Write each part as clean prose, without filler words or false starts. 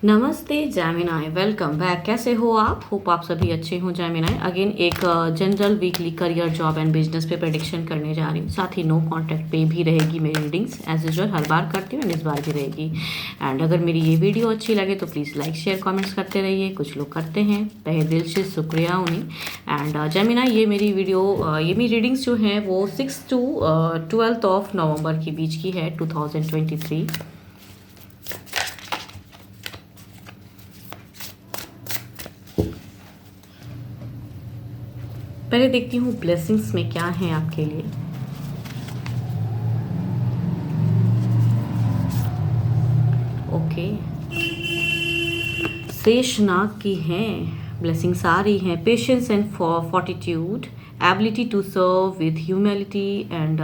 नमस्ते जैमिनाई, welcome back. कैसे हो आप? होप आप सभी अच्छे हो। जैमिनाई अगेन एक general weekly career job and business पे प्रेडिक्शन करने जा रही हूँ। साथ ही नो कॉन्टैक्ट पे भी रहेगी मेरी रीडिंग्स, एज यूजुअल हर बार करती हूँ एंड इस बार भी रहेगी। एंड अगर मेरी ये वीडियो अच्छी लगे तो प्लीज़ लाइक शेयर कमेंट्स करते रहिए। कुछ लोग करते हैं, तहे दिल से शुक्रिया उन्हें। एंड जैमिनाई ये मेरी रीडिंग्स जो हैं वो 6 to 12 ऑफ नवंबर के बीच की है 2023। पहले देखती हूँ ब्लेसिंग्स में क्या है आपके लिए। ओके, शेषनाग की हैं ब्लेसिंग्स आ रही हैं। Patience and fortitude, ability to serve with humility and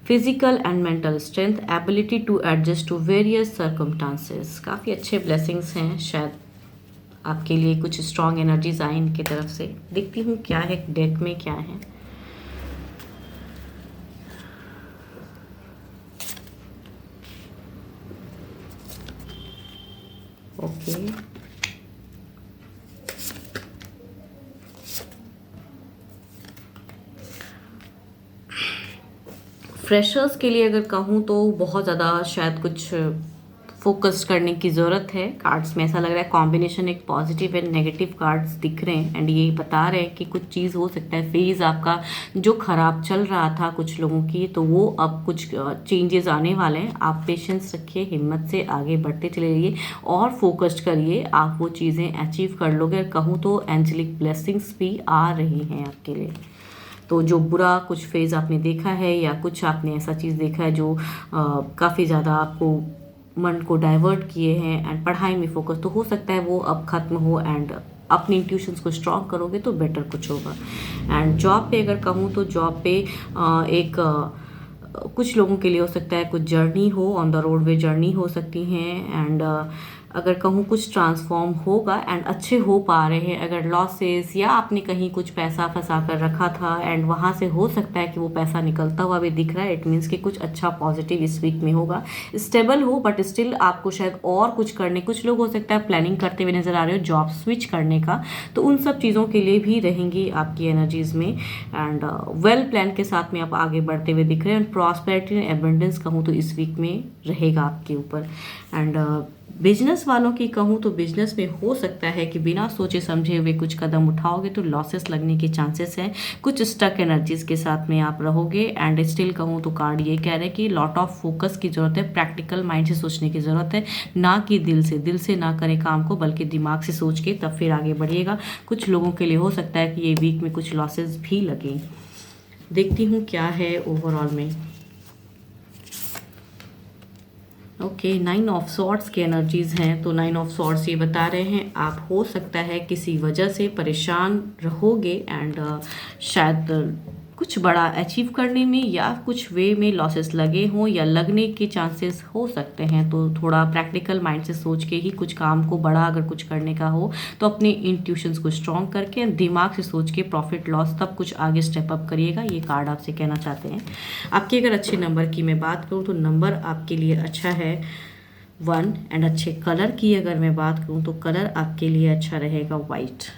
physical and mental strength, ability to adjust to various circumstances. काफ़ी अच्छे ब्लेसिंग्स हैं। शायद आपके लिए कुछ स्ट्रॉन्ग एनर्जीज आए इनकी तरफ से। देखती हूँ क्या है डेक में, क्या है। ओके, फ्रेशर्स के लिए अगर कहूँ तो बहुत ज़्यादा शायद कुछ फोकस करने की ज़रूरत है। कार्ड्स में ऐसा लग रहा है कॉम्बिनेशन एक पॉजिटिव एंड नेगेटिव कार्ड्स दिख रहे हैं एंड ये बता रहे हैं कि कुछ चीज़ हो सकता है फेज़ आपका जो ख़राब चल रहा था कुछ लोगों की, तो वो अब कुछ चेंजेस आने वाले हैं। आप पेशेंस रखिए, हिम्मत से आगे बढ़ते चले जाइए और फोकस्ड करिए, आप वो चीज़ें अचीव कर लोगे। कहूँ तो एंजेलिक ब्लेसिंग्स भी आ रही हैं आपके लिए। तो जो बुरा कुछ फेज़ आपने देखा है या कुछ आपने ऐसा चीज़ देखा है जो काफ़ी ज़्यादा आपको मन को डाइवर्ट किए हैं एंड पढ़ाई में फोकस, तो हो सकता है वो अब ख़त्म हो एंड अपनी इंट्यूशंस को स्ट्रॉन्ग करोगे तो बेटर कुछ होगा। एंड जॉब पे अगर कहूँ तो जॉब पे एक कुछ लोगों के लिए हो सकता है कुछ जर्नी हो, on the road way journey हो सकती हैं। एंड अगर कहूँ कुछ ट्रांसफॉर्म होगा एंड अच्छे हो पा रहे हैं। अगर लॉसेस या आपने कहीं कुछ पैसा फंसा कर रखा था एंड वहाँ से हो सकता है कि वो पैसा निकलता हुआ भी दिख रहा है, इट मीन्स कि कुछ अच्छा पॉजिटिव इस वीक में होगा। स्टेबल हो बट स्टिल आपको शायद और कुछ करने, कुछ लोग हो सकता है प्लानिंग करते हुए नजर आ रहे हो जॉब स्विच करने का, तो उन सब चीज़ों के लिए भी रहेंगी आपकी एनर्जीज में। एंड वेल प्लान के साथ में आप आगे बढ़ते हुए दिख रहे हैं। एंड प्रॉस्पेरिटी एंड एबंडेंस कहूँ तो इस वीक में रहेगा आपके ऊपर। एंड बिजनेस वालों की कहूँ तो बिजनेस में हो सकता है कि बिना सोचे समझे हुए कुछ कदम उठाओगे तो लॉसेस लगने के चांसेस हैं। कुछ स्टक एनर्जीज के साथ में आप रहोगे। एंड स्टिल कहूँ तो कार्ड ये कह रहे हैं कि लॉट ऑफ फोकस की ज़रूरत है, प्रैक्टिकल माइंड से सोचने की ज़रूरत है, ना कि दिल से ना करें काम को, बल्कि दिमाग से सोच के तब फिर आगे बढ़िएगा। कुछ लोगों के लिए हो सकता है कि ये वीक में कुछ लॉसेस भी लगें। देखती हूँ क्या है ओवरऑल में। ओके, 9 ऑफ सॉर्ड्स की एनर्जीज हैं। तो 9 ऑफ सॉर्ड्स ये बता रहे हैं आप हो सकता है किसी वजह से परेशान रहोगे एंड शायद कुछ बड़ा अचीव करने में या कुछ वे में लॉसेस लगे हों या लगने के चांसेस हो सकते हैं। तो थोड़ा प्रैक्टिकल माइंड से सोच के ही कुछ काम को बड़ा अगर कुछ करने का हो तो अपने इंट्यूशंस को स्ट्रॉन्ग करके दिमाग से सोच के प्रॉफिट लॉस तब कुछ आगे स्टेप अप करिएगा। ये कार्ड आपसे कहना चाहते हैं। आपके अगर अच्छे नंबर की मैं बात करूँ तो नंबर आपके लिए अच्छा है 1। एंड अच्छे कलर की अगर मैं बात करूँ तो कलर आपके लिए अच्छा रहेगा वाइट।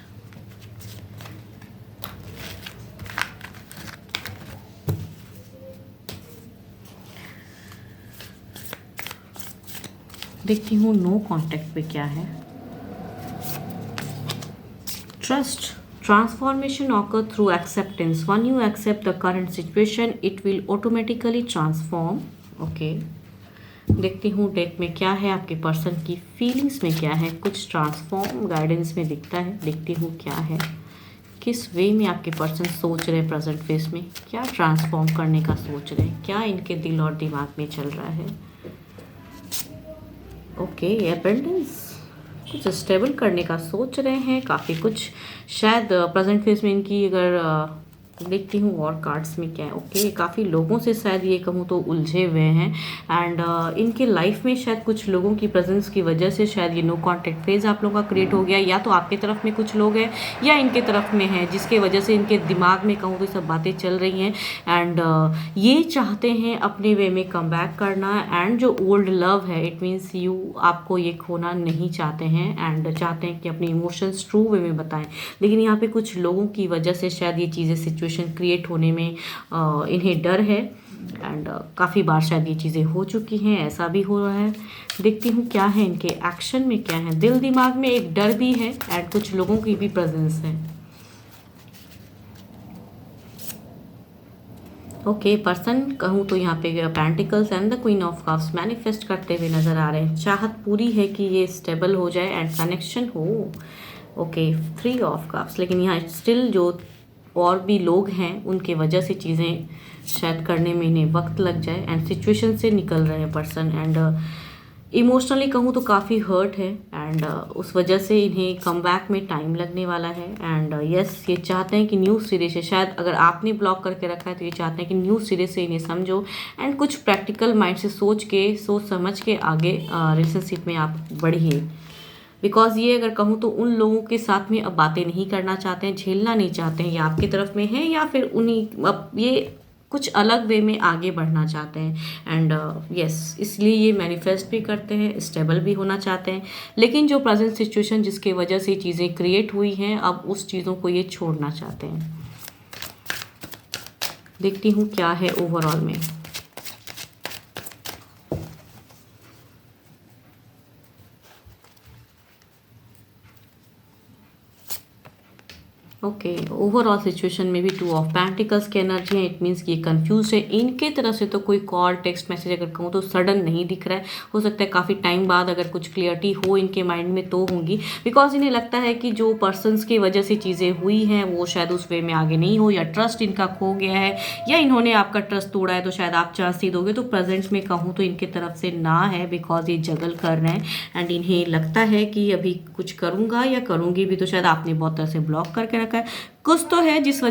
देखती हूँ नो कांटेक्ट पे क्या है। Trust, transformation occur through acceptance. When you accept the current situation, it will automatically transform. Okay. देखती हूँ डेक में क्या है, आपके पर्सन की फीलिंग्स में क्या है। कुछ ट्रांसफॉर्म गाइडेंस में दिखता है। देखती हूँ क्या है, किस वे में आपके पर्सन सोच रहे हैं प्रेजेंट फेस में, क्या ट्रांसफॉर्म करने का सोच रहे हैं, क्या इनके दिल और दिमाग में चल रहा है। ओके, एबंडेंस, कुछ स्टेबल करने का सोच रहे हैं। काफ़ी कुछ शायद प्रेजेंट फेस में इनकी अगर देखती हूँ और कार्ड्स में क्या है। ओके, काफ़ी लोगों से शायद ये कहूँ तो उलझे हुए हैं एंड इनके लाइफ में शायद कुछ लोगों की प्रेजेंस की वजह से शायद ये नो कांटेक्ट फेज आप लोगों का क्रिएट हो गया, या तो आपके तरफ में कुछ लोग हैं या इनके तरफ में है, जिसके वजह से इनके दिमाग में कहूँ तो सब बातें चल रही हैं एंड ये चाहते हैं अपने वे में कम बैक करना एंड जो ओल्ड लव है इट मीन्स यू आपको ये खोना नहीं चाहते हैं एंड चाहते हैं कि अपने इमोशंस ट्रू वे में बताएं। लेकिन यहाँ पे कुछ लोगों की वजह से शायद ये चीज़ें सिचुएशन क्रिएट होने में इन्हें डर है एंड काफ़ी बार शायद ये चीज़ें हो चुकी हैं, ऐसा भी हो रहा है। देखती हूँ क्या है इनके एक्शन में, क्या है दिल दिमाग में एक डर भी है एंड कुछ लोगों की भी प्रेजेंस है। ओके, पर्सन कहूँ तो यहाँ पे pentacles and the queen of cups manifest करते हुए नज़र आ रहे हैं। चाहत पूरी है कि ये स्टेबल हो जाए एंड कनेक्शन हो। ओके, 3 ऑफ कप्स, लेकिन यहाँ स्टिल जो और भी लोग हैं उनके वजह से चीज़ें शायद करने में इन्हें वक्त लग जाए एंड सिचुएशन से निकल रहे हैं पर्सन एंड इमोशनली कहूँ तो काफ़ी हर्ट है एंड उस वजह से इन्हें कम बैक में टाइम लगने वाला है एंड यस ये चाहते हैं कि न्यू सिरे से, शायद अगर आपने ब्लॉक करके रखा है तो ये चाहते हैं कि न्यू सिरे से इन्हें समझो एंड कुछ प्रैक्टिकल माइंड से सोच समझ के आगे रिलेशनशिप में आप बढ़िए। बिकॉज ये अगर कहूँ तो उन लोगों के साथ में अब बातें नहीं करना चाहते हैं, झेलना नहीं चाहते हैं, या आपकी तरफ में है या फिर उन्हीं अब ये कुछ अलग वे में आगे बढ़ना चाहते हैं एंड यस इसलिए ये मैनिफेस्ट भी करते हैं, स्टेबल भी होना चाहते हैं। लेकिन जो प्रेजेंट सिचुएशन जिसके वजह से चीज़ें क्रिएट हुई हैं अब उस चीज़ों को ये छोड़ना चाहते हैं। देखती हूँ क्या है ओवरऑल में। ओके, ओवरऑल सिचुएशन में भी 2 ऑफ पेंटिकल्स की एनर्जी है, इट मीन्स ये कंफ्यूज है। इनके तरफ से तो कोई कॉल टेक्स्ट मैसेज अगर कहूँ तो सडन नहीं दिख रहा है, हो सकता है काफ़ी टाइम बाद अगर कुछ क्लियरिटी हो इनके माइंड में तो होंगी। बिकॉज इन्हें लगता है कि जो पर्सनस की वजह से चीज़ें हुई हैं वो शायद उस वे में आगे नहीं हो, या ट्रस्ट इनका खो गया है, या इन्होंने आपका ट्रस्ट तोड़ा है तो शायद आप चांस ही दोगे। तो प्रेजेंट में कहूँ तो इनके तरफ से ना है, बिकॉज ये जगल कर रहे हैं एंड इन्हें लगता है कि अभी कुछ करूँगा या करूँगी भी तो शायद आपने बहुत तरह से ब्लॉक करके रखा है। कुछ तो है जिसकी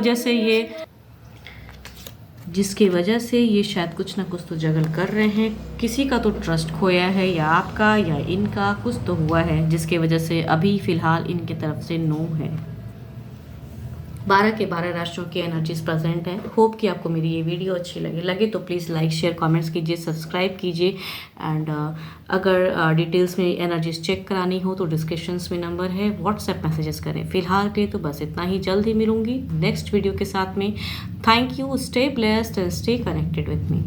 वजह से ये शायद कुछ ना कुछ तो जगल कर रहे हैं। किसी का तो ट्रस्ट खोया है, या आपका या इनका, कुछ तो हुआ है जिसकी वजह से अभी फ़िलहाल इनके तरफ से नो है। 12 के 12 राशियों की एनर्जीज प्रेजेंट है। होप कि आपको मेरी ये वीडियो अच्छी लगे तो प्लीज़ लाइक शेयर कमेंट्स कीजिए, सब्सक्राइब कीजिए एंड अगर डिटेल्स में एनर्जीज चेक करानी हो तो डिस्क्रिप्शंस में नंबर है, व्हाट्सएप मैसेजेस करें। फिलहाल के लिए तो बस इतना ही, जल्द ही मिलूंगी नेक्स्ट वीडियो के साथ में। Thank you, stay blessed and stay connected with me.